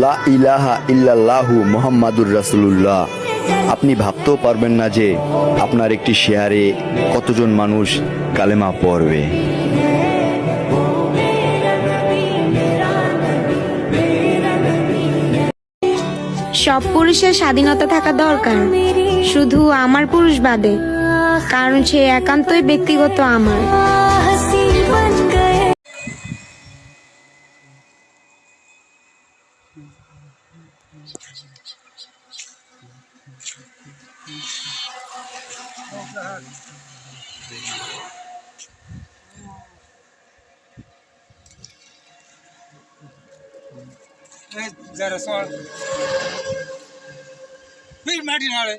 লা ইলাহা ইল্লাল্লাহু মুহাম্মাদুর রাসূলুল্লাহ। আপনি ভাবতেও পারবেন না যে আপনার একটি শেয়ারে কতজন মানুষ কালেমা পড়বে। সব পুরুষের স্বাধীনতা থাকা দরকার, শুধু আমার পুরুষ বাদে, কারণ সে একান্তই ব্যক্তিগত আমার। जरा सौ फिर माटी नाले